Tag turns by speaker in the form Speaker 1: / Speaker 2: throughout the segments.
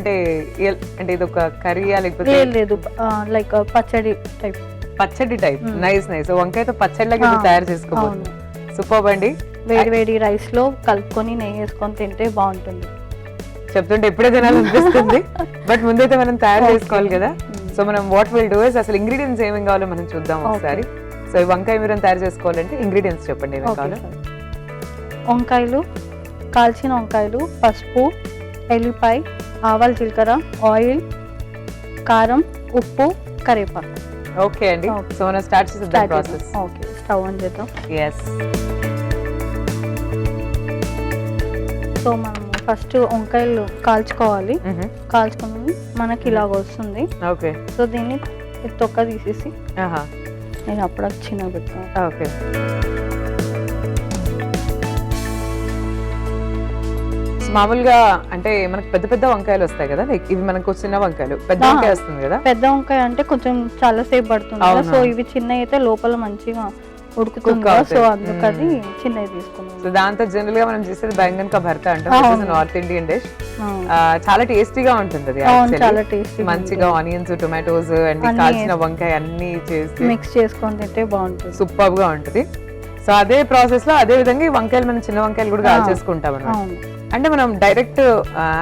Speaker 1: అంటే అంటే ఇది ఒక కర్రీయా లేకపోతే
Speaker 2: లేదు లైక్ పచ్చడి టైప్.
Speaker 1: పచ్చడి టైప్. Nice nice. వంకాయతో పచ్చడి లాగా తయారు చేసుకోవచ్చు. సూపర్ అండి.
Speaker 2: వేడి వేడి రైస్ లో కలుపుకొని నెయ్యి వేసుకొని తింటే బాగుంటుంది.
Speaker 1: చెప్తుంటే ఎప్పుడే తినాలనిపిస్తుంది, బట్ ముందైతే మనం తయారు చేసుకోవాలి కదా. సో మనం వాట్ విల్ డూ ఇస్ అసలు ఇంగ్రీడియంట్స్ ఏమేమి కావాలో మనం చూద్దాం ఒకసారి. సో ఈ వంకాయ మీరు తయారు చేసుకోవాలంటే ఇంగ్రీడియంట్స్ చెప్పండి ఏమేమి కావాలో.
Speaker 2: వంకాయలు, కాల్చిన వంకాయలు, పసుపు, ఎల్లిపాయ, ఆవాలు, జీలకర్ర, ఆయిల్, కారం, ఉప్పు, కరివేపాకు.
Speaker 1: ఓకే అండి. సో మనం స్టార్ట్ చేద్దాం ప్రాసెస్.
Speaker 2: ఓకే, స్టవ్ ఆన్ చేద్దాం.
Speaker 1: ఎస్.
Speaker 2: సో మనం ఫస్ట్ వంకాయలు కాల్చుకోవాలి. కాల్చుకుని మనకి ఇలాగ వస్తుంది.
Speaker 1: ఓకే.
Speaker 2: సో దీన్ని తొక్క తీసేసి నేను అప్పుడు చిన్న పెడతాను.
Speaker 1: ఓకే. మామూలుగా అంటే మనకు పెద్ద పెద్ద వంకాయలు వస్తాయి కదా, లైక్ ఇవి మనకు చిన్న వంకాయలు. పెద్ద వంకాయ వస్తుంది కదా.
Speaker 2: పెద్ద వంకాయ అంటే కొంచెం చాలా సేపు పడుతుంది. సో ఇవి చిన్న అయితే లోపల మంచిగా ఉడుకుతుంది, సో అందుకని చిన్నవి తీసుకున్నాం.
Speaker 1: సో దాంతో జనరల్ గా మనం చేసేది బెంగన్ కా భర్త అంటాం, నార్త్ ఇండియన్ డిష్. చాలా టేస్టీగా ఉంటుంది అది.
Speaker 2: చాలా టేస్టీ,
Speaker 1: మంచిగా ఆనియన్స్, టొమాటోస్ అండ్ కాల్చిన వంకాయ అన్ని చేసి
Speaker 2: మిక్స్ చేసుకొని తింటే బాగుంటుంది,
Speaker 1: సూపర్ గా ఉంటుంది. సో అదే ప్రాసెస్ లో అదే విధంగా ఈ వంకాయలు మనం చిన్న వంకాయలు కూడా కాల్చేసుకుంటాం అన్నమాట. అంటే మనం డైరెక్ట్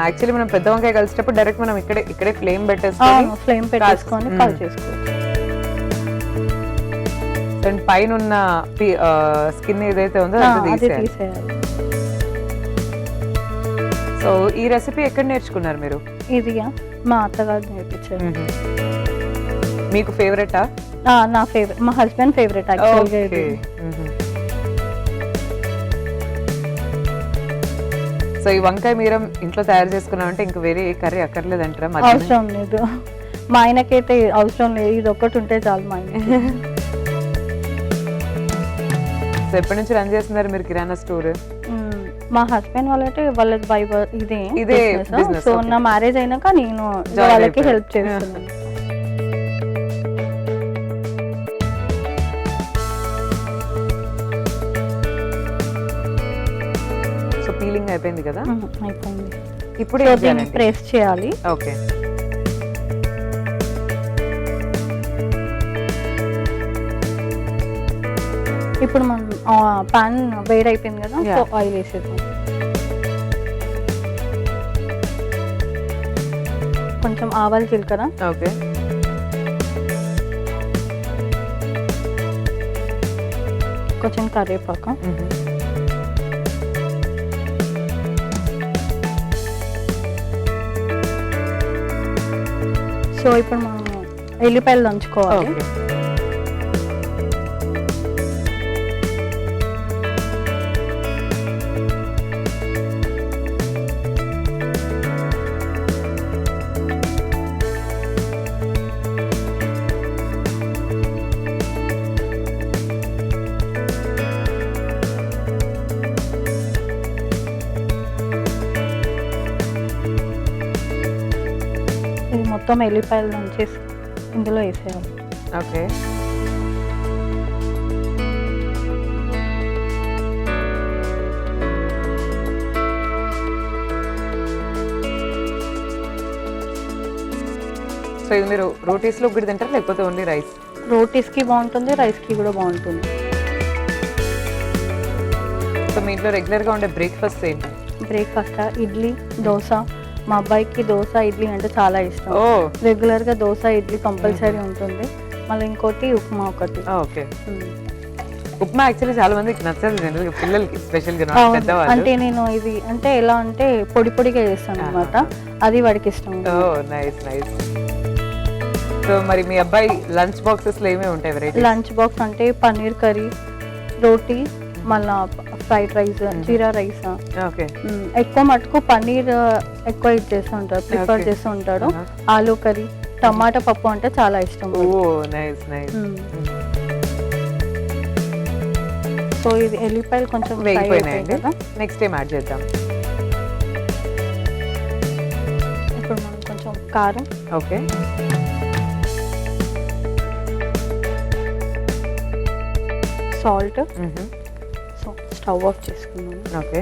Speaker 1: యాక్చువల్లీ మనం పెద్ద వంకాయ కలిసేటప్పుడు డైరెక్ట్ మనం ఇక్కడే ఫ్లేమ్
Speaker 2: పెట్టేసుకొని కాల్చేసుకోవచ్చు.
Speaker 1: పైన ఉన్న స్కిన్ ఏదైతే ఉందో అది తీసేయాలి. సో ఈ రెసిపీ ఎక్కడ నేర్చుకున్నారు మీరు?
Speaker 2: ఇది మా అత్తగారు నేర్పించారు.
Speaker 1: మీకు ఫేవరెటా?
Speaker 2: నా ఫేవరెట్, మా హస్బెండ్ ఫేవరెట్ యాక్చువల్గా ఇది.
Speaker 1: సో ఈ వంకాయ మీరు ఇంట్లో తయారు చేసుకున్నామంటే ఇంకా వేరే కర్రీ అక్కర్లేదంటారా?
Speaker 2: అవసరం లేదు, మా ఆయనకైతే అవసరం లేదు, ఇది ఒక్కటి ఉంటే చాలు మా ఆయన.
Speaker 1: సో ఎప్పటి నుంచి రన్ చేస్తున్నారు మీరు కిరాణా స్టోర్?
Speaker 2: మా హస్బెండ్ వాళ్ళకి ఇదే బిజినెస్. సో నా మ్యారేజ్ అయినాక నేను వాళ్ళకి హెల్ప్ చేస్తున్నాను.
Speaker 1: సో పీలింగ్ అయిపోయింది కదా?
Speaker 2: అయిపోయింది.
Speaker 1: ఇప్పుడు
Speaker 2: దీన్ని ప్రెస్ చేయాలి.
Speaker 1: ఓకే.
Speaker 2: ఇప్పుడు మనం పాన్ వేడి అయిపోయింది కదా, సో ఆయిల్ వేసేద్దాం. కొంచెం ఆవాలు, జీలకర్ర,
Speaker 1: ఓకే,
Speaker 2: కొంచెం కరివేపాకు, సో ఇప్పుడు మనం ఎల్లిపాయలు దంచుకోవాలి. మొత్తం ఎల్లిపాయలు దంచేసి ఇందులో వేసేయాలి.
Speaker 1: ఓకే. సో ఇది మీరు రోటీస్ లో కూడా తింటారా లేకపోతే ఓన్లీ రైస్?
Speaker 2: రోటీస్ కి బాగుంటుంది, రైస్ కి కూడా బాగుంటుంది.
Speaker 1: సో మీ ఇంట్లో రెగ్యులర్ గా ఉండే బ్రేక్ఫాస్ట్ ఏంటి?
Speaker 2: బ్రేక్ఫాస్ట్ ఇడ్లీ, దోశ. మా అబ్బాయికి దోశ, ఇడ్లీ అంటే చాలా ఇష్టం. రెగ్యులర్ గా దోశ, ఇడ్లీ కంపల్సరీ ఉంటుంది. మళ్ళీ ఇంకోటి ఉప్మా ఒకటి.
Speaker 1: ఓకే. ఉప్మా యాక్చువల్లీ చాలా మందికి నచ్చదు జనరల్ గా, పిల్లలకి స్పెషల్ గా, పెద్దవాళ్ళు.
Speaker 2: అంటే నేను ఇది అంటే ఎలా అంటే పొడి పొడిగా చేస్తాను అన్నమాట, అది వాడికి ఇష్టం.
Speaker 1: Nice nice. సో మరి మీ అబ్బాయి లంచ్ బాక్సెస్ లో ఏమేమి ఉంటాయి వెరైటీ?
Speaker 2: లంచ్ బాక్స్ అంటే పన్నీర్ కర్రీ, రోటీ, మళ్ళా ఫ్రైడ్ రైస్, జీరా రైస్. ఎక్కువ మటుకు పన్నీర్ ఎక్కువ ఇది చేస్తూ ఉంటాడు, ప్రిఫర్ చేస్తూ ఉంటాడు. ఆలూ కర్రీ, టమాటా పప్పు అంటే చాలా ఇష్టం. సో ఇది ఎల్లిపాయలు కొంచెం
Speaker 1: వేగిపోయినాయండి. నెక్స్ట్ టైం యాడ్ చేద్దాం.
Speaker 2: ఇప్పుడు మనం కొంచెం కారం,
Speaker 1: okay,
Speaker 2: salt. So stove off చేసుకున్నాను.
Speaker 1: ఓకే.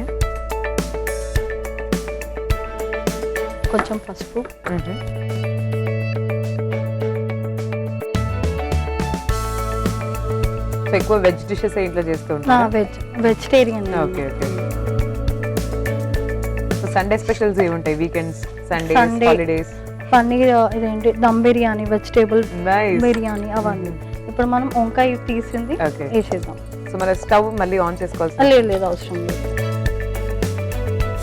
Speaker 2: కొంచెం పసుపు,
Speaker 1: సో ఎక్కువ వెజ్ డిషెస్ ఇంట్లో చేస్తూ ఉంటారు?
Speaker 2: Vegetarian.
Speaker 1: Okay okay. So Sunday specials ఏముంటాయి వీకెండ్స్, సండే హాలిడేస్?
Speaker 2: పన్నీర్ ఇదేంటి దమ్ బిర్యానీ, వెజిటేబుల్
Speaker 1: Nice.
Speaker 2: బిర్యానీ అవన్నీ. ఇప్పుడు మనం వంకాయ తీసింది
Speaker 1: Okay.
Speaker 2: వేసేద్దాం.
Speaker 1: సో మన స్టవ్ మళ్ళీ ఆన్ చేసుకోవాల్సి
Speaker 2: లేదు లేదు అవసరం లేదు,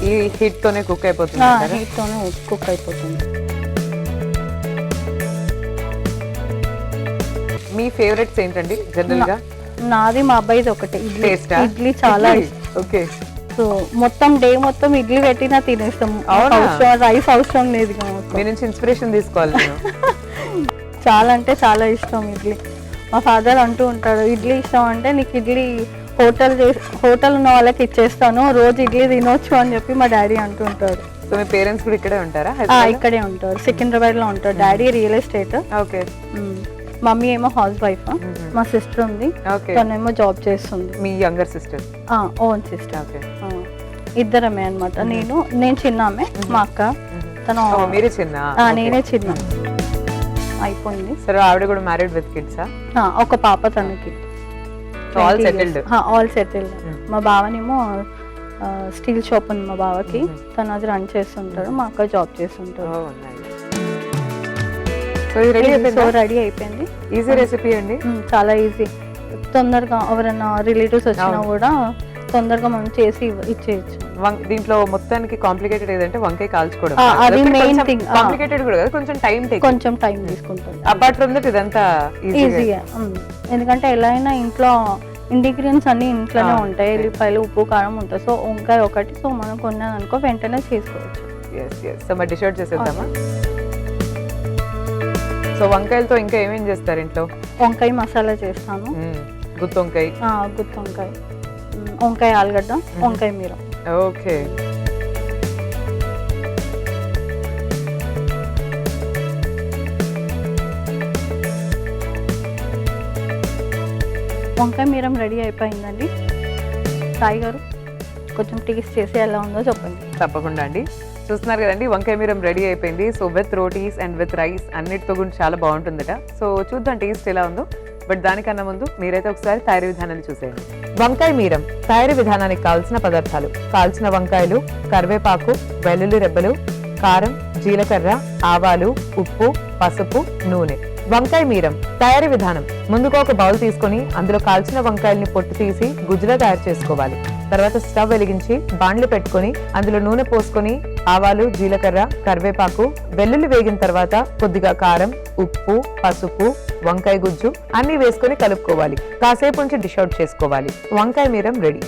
Speaker 1: ఈ హీట్ తోనే కుక్ అయిపోతుంది కదా?
Speaker 2: హీట్ తోనే కుక్ అయిపోతుంది.
Speaker 1: మీ ఫేవరెట్స్ ఏంటండి జనరల్ గా?
Speaker 2: నాది మా అబ్బాయిది ఒకటే ఇడ్లీ.
Speaker 1: Taste ఆ?
Speaker 2: ఇడ్లీ చాలా ఇష్టం.
Speaker 1: ఓకే.
Speaker 2: సో మొత్తం డే మొత్తం ఇడ్లీ పెట్టినా తినేస్తాం.
Speaker 1: అవునా?
Speaker 2: రైస్ అవసరం లేదు ఇక మాకు.
Speaker 1: మీ నుంచి ఇన్స్పిరేషన్ తీసుకోవాలి నేను.
Speaker 2: చాలా అంటే చాలా ఇష్టం ఇడ్లీ. మా ఫాదర్ అంటూ ఉంటాడు, ఇడ్లీ ఇష్టం అంటే నీకు ఇడ్లీ హోటల్ ఉన్న వాళ్ళకి ఇచ్చేస్తాను, రోజు ఇడ్లీ తినొచ్చు అని చెప్పి మా డాడీ అంటూ ఉంటాడు.
Speaker 1: సో మీ పేరెంట్స్ కూడా ఇక్కడే ఉంటారా?
Speaker 2: ఇక్కడే ఉంటారు, సికింద్రాబాద్ లో ఉంటారు. Daddy real estate,
Speaker 1: okay.
Speaker 2: Mummy ఏమో హౌస్ వైఫ్. మా సిస్టర్ ఉంది,
Speaker 1: ఓకే.
Speaker 2: తనేమో జాబ్ చేస్తుంది.
Speaker 1: మీ younger sister?
Speaker 2: Own sister.
Speaker 1: Okay.
Speaker 2: ఇద్దరమే అన్నమాట. నేను చిన్న ఆమె, మా అక్క. తను
Speaker 1: మీరే చిన్న?
Speaker 2: నేనే చిన్న. అయిపోయింది.
Speaker 1: సరే, ఆవిడ కూడా మ్యారీడ్ విత్ కిడ్సా?
Speaker 2: ఒక పాప తనకి.
Speaker 1: All settled?
Speaker 2: All settled. మా బావనేమో స్టీల్ షాప్ ఉంది మా బావకి, తను అది రన్ చేస్తుంటాడు. మా అక్క జాబ్ చేస్తుంటాడు.
Speaker 1: సో
Speaker 2: రెడీ అయిపోయింది.
Speaker 1: ఈజీ రెసిపీ అండి,
Speaker 2: చాలా ఈజీ. తొందరగా ఎవరైనా రిలేటివ్స్ వచ్చినా కూడా తొందరగా మనం చేసి ఇచ్చేయచ్చు.
Speaker 1: దీంట్లో మొత్తానికి కాంప్లికేటెడ్ ఏదంటే వంకాయ కాల్చుకోవడం.
Speaker 2: అది మెయిన్ థింగ్.
Speaker 1: కాంప్లికేటెడ్ కూడా కదా, కొంచెం టైం
Speaker 2: తీసుకుంటుంది.
Speaker 1: అపార్ట్ ఫ్రమ్ దట్ ఇదంతా
Speaker 2: ఈజీగా. ఎందుకంటే ఎలా అయినా ఇంట్లో ఇంగ్రీడియంట్స్ అన్ని ఇంట్లోనే ఉంటాయి. ఎల్లిపాయలు, ఉప్పు, కారం ఉంటుంది. సో వంకాయ ఒకటి, సో మనం కొన్నాను అనుకో వెంటనే చేసుకోవచ్చు.
Speaker 1: సో మరి డిష్ అవుట్ చేసేద్దామా? సో వంకాయలతో ఇంకా ఏమేం చేస్తారు ఇంట్లో?
Speaker 2: వంకాయ మసాలా చేస్తాను,
Speaker 1: గుత్తి వంకాయ,
Speaker 2: గుత్తి వంకాయ, వంకాయ ఆలుగడ్డ, వంకాయ మీర.
Speaker 1: ఓకే.
Speaker 2: వంకాయ మీరం రెడీ అయిపోయిందండి. సాయి గారు కొంచెం టేస్ట్ చేసి ఎలా ఉందో చెప్పండి.
Speaker 1: తప్పకుండా అండి. చూస్తున్నారు కదండి, వంకాయ మీరం రెడీ అయిపోయింది. So with rotis and with rice అన్నిటితో కూడా చాలా బాగుంటుందట. సో చూద్దాం టేస్ట్ ఎలా ఉందో. బట్ దానికన్నా ముందు మీరైతే ఒకసారి తయారీ విధానాన్ని చూసేయండి. వంకాయ మీరం తయారీ విధానానికి కావాల్సిన పదార్థాలు: కాల్చిన వంకాయలు, కరివేపాకు, వెల్లుల్లి రెబ్బలు, కారం, జీలకర్ర, ఆవాలు, ఉప్పు, పసుపు, నూనె. వంకాయ మీరం తయారీ విధానం: ముందుగా ఒక బౌల్ తీసుకొని అందులో కాల్చిన వంకాయల్ని పొట్టు తీసి గుజ్జులా తయారు చేసుకోవాలి. తర్వాత స్టవ్ వెలిగించి బాండ్లు పెట్టుకొని అందులో నూనె పోసుకొని ఆవాలు, జీలకర్ర, కరివేపాకు, వెల్లుల్లి వేగిన తర్వాత కొద్దిగా కారం, ఉప్పు, పసుపు, వంకాయ గుజ్జు అన్ని వేసుకొని కలుపుకోవాలి. కాసేపు ఉంచి డిష్ అవుట్ చేసుకోవాలి. వంకాయ మీరం రెడీ.